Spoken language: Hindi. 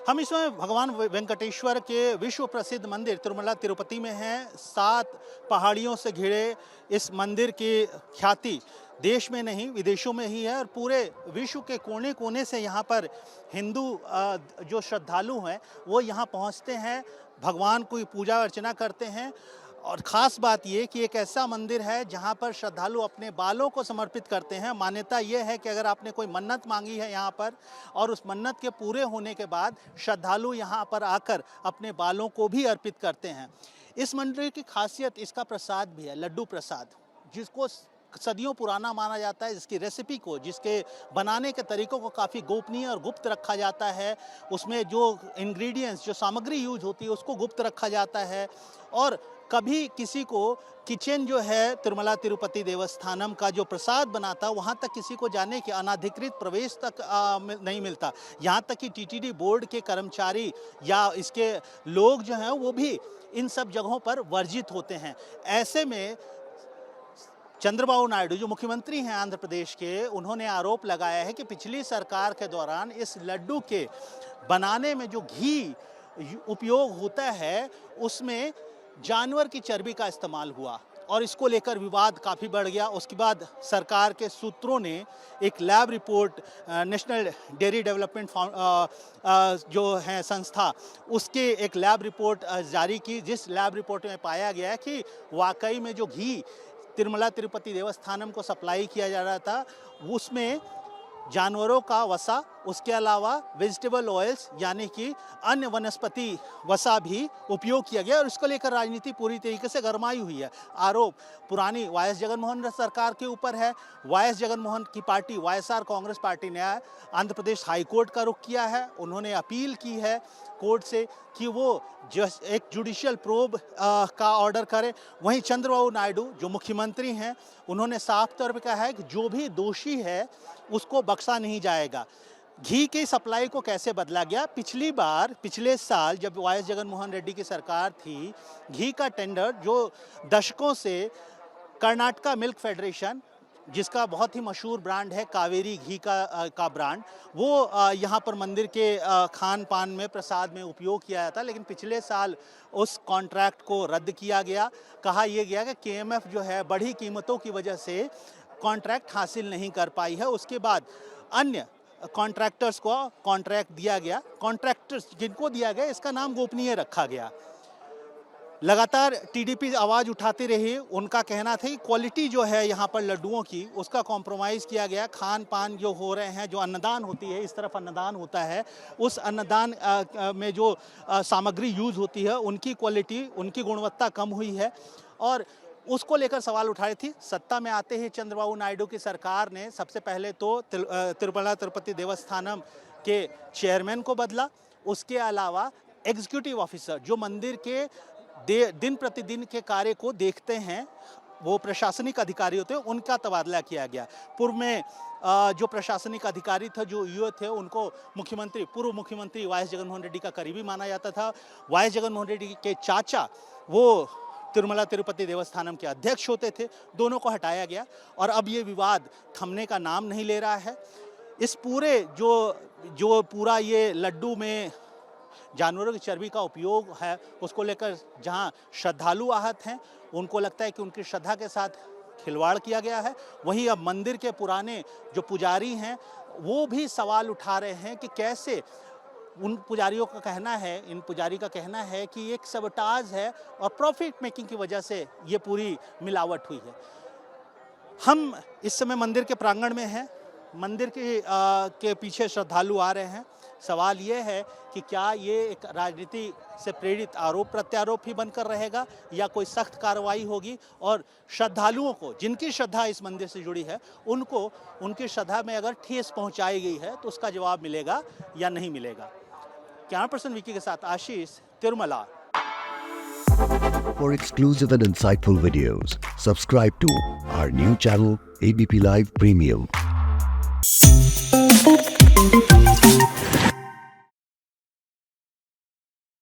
हम इस समय भगवान वेंकटेश्वर के विश्व प्रसिद्ध मंदिर तिरुमला तिरुपति में हैं। 7 पहाड़ियों से घिरे इस मंदिर की ख्याति देश में नहीं विदेशों में ही है और पूरे विश्व के कोने कोने से यहाँ पर हिंदू जो श्रद्धालु हैं वो यहाँ पहुँचते हैं, भगवान की पूजा अर्चना करते हैं। और ख़ास बात ये कि एक ऐसा मंदिर है जहाँ पर श्रद्धालु अपने बालों को समर्पित करते हैं। मान्यता ये है कि अगर आपने कोई मन्नत मांगी है यहाँ पर और उस मन्नत के पूरे होने के बाद श्रद्धालु यहाँ पर आकर अपने बालों को भी अर्पित करते हैं। इस मंदिर की खासियत इसका प्रसाद भी है, लड्डू प्रसाद, जिसको सदियों पुराना माना जाता है, जिसकी रेसिपी को, जिसके बनाने के तरीक़ों को काफ़ी गोपनीय और गुप्त रखा जाता है। उसमें जो इंग्रेडिएंट्स, जो सामग्री यूज होती है उसको गुप्त रखा जाता है। और कभी किसी को किचन जो है तिरुमला तिरुपति देवस्थानम का जो प्रसाद बनाता है वहाँ तक किसी को जाने के अनाधिकृत प्रवेश तक नहीं मिलता। यहाँ तक कि टीटीडी बोर्ड के कर्मचारी या इसके लोग जो हैं वो भी इन सब जगहों पर वर्जित होते हैं। ऐसे में चंद्रबाबू नायडू जो मुख्यमंत्री हैं आंध्र प्रदेश के, उन्होंने आरोप लगाया है कि पिछली सरकार के दौरान इस लड्डू के बनाने में जो घी उपयोग होता है उसमें जानवर की चर्बी का इस्तेमाल हुआ और इसको लेकर विवाद काफ़ी बढ़ गया। उसके बाद सरकार के सूत्रों ने एक lab report, national dairy development जो है संस्था, उसके एक लैब रिपोर्ट जारी की, जिस लैब रिपोर्ट में पाया गया कि वाकई में जो घी तिरुमला तिरुपति देवस्थानम को सप्लाई किया जा रहा था उसमें जानवरों का वसा, उसके अलावा वेजिटेबल ऑयल्स यानी कि अन्य वनस्पति वसा भी उपयोग किया गया और इसको लेकर राजनीति पूरी तरीके से गरमाई हुई है। आरोप पुरानी वाईएस जगनमोहन सरकार के ऊपर है। वाईएस जगनमोहन की पार्टी वाईएसआर कांग्रेस पार्टी ने आंध्र प्रदेश हाई कोर्ट का रुख किया है। उन्होंने अपील की है कोर्ट से कि वो एक जुडिशियल प्रोब का ऑर्डर करे। वहीं चंद्रबाबू नायडू जो मुख्यमंत्री हैं उन्होंने साफ तौर पर कहा है कि जो भी दोषी है उसको बख्शा नहीं जाएगा। घी की सप्लाई को कैसे बदला गया? पिछले साल जब वाईएस जगनमोहन रेड्डी की सरकार थी, घी का टेंडर जो दशकों से कर्नाटका मिल्क फेडरेशन, जिसका बहुत ही मशहूर ब्रांड है कावेरी घी का ब्रांड, वो यहाँ पर मंदिर के खान पान में, प्रसाद में उपयोग किया जाता, लेकिन पिछले साल उस कॉन्ट्रैक्ट को रद्द किया गया। कहा यह गया कि केएमएफ जो है बढ़ी कीमतों की वजह से कॉन्ट्रैक्ट हासिल नहीं कर पाई है। उसके बाद अन्य कॉन्ट्रैक्टर्स को कॉन्ट्रैक्ट दिया गया। कॉन्ट्रैक्टर्स जिनको दिया गया इसका नाम गोपनीय रखा गया। लगातार टीडीपी आवाज़ उठाती रही। उनका कहना था कि क्वालिटी जो है यहाँ पर लड्डुओं की उसका कॉम्प्रोमाइज़ किया गया। खान पान जो हो रहे हैं, जो अन्नदान होती है, इस तरफ अन्नदान होता है, उस अन्नदान में जो सामग्री यूज़ होती है उनकी क्वालिटी, उनकी गुणवत्ता कम हुई है और उसको लेकर सवाल उठा रही थी। सत्ता में आते ही चंद्रबाबू नायडू की सरकार ने सबसे पहले तो तिरुमला तिरुपति देवस्थानम के चेयरमैन को बदला। उसके अलावा एग्जीक्यूटिव ऑफिसर जो मंदिर के दिन प्रतिदिन के कार्य को देखते हैं, वो प्रशासनिक अधिकारी होते हैं, उनका तबादला किया गया। पूर्व में जो प्रशासनिक अधिकारी थे, जो ईओ थे, उनको पूर्व मुख्यमंत्री वाईएस जगनमोहन रेड्डी का करीबी माना जाता था। वाईएस जगनमोहन रेड्डी के चाचा वो तिरुमला तिरुपति देवस्थानम के अध्यक्ष होते थे। दोनों को हटाया गया और अब ये विवाद थमने का नाम नहीं ले रहा है। इस पूरे जो पूरा ये लड्डू में जानवरों की चर्बी का उपयोग है उसको लेकर जहां श्रद्धालु आहत हैं, उनको लगता है कि उनकी श्रद्धा के साथ खिलवाड़ किया गया है। वहीं अब मंदिर के पुराने जो पुजारी हैं वो भी सवाल उठा रहे हैं कि कैसे इन पुजारी का कहना है कि एक सबटाज है और प्रॉफिट मेकिंग की वजह से ये पूरी मिलावट हुई है। हम इस समय मंदिर के प्रांगण में हैं। मंदिर के पीछे श्रद्धालु आ रहे हैं। सवाल ये है कि क्या ये एक राजनीति से प्रेरित आरोप प्रत्यारोप ही बनकर रहेगा या कोई सख्त कार्रवाई होगी और श्रद्धालुओं को, जिनकी श्रद्धा इस मंदिर से जुड़ी है, उनको उनकी श्रद्धा में अगर ठेस पहुंचाई गई है तो उसका जवाब मिलेगा या नहीं मिलेगा। कैमरा पर्सन विकी के साथ आशीष, Tirumala. For exclusive and insightful videos, subscribe to our new channel ABP Live Premium.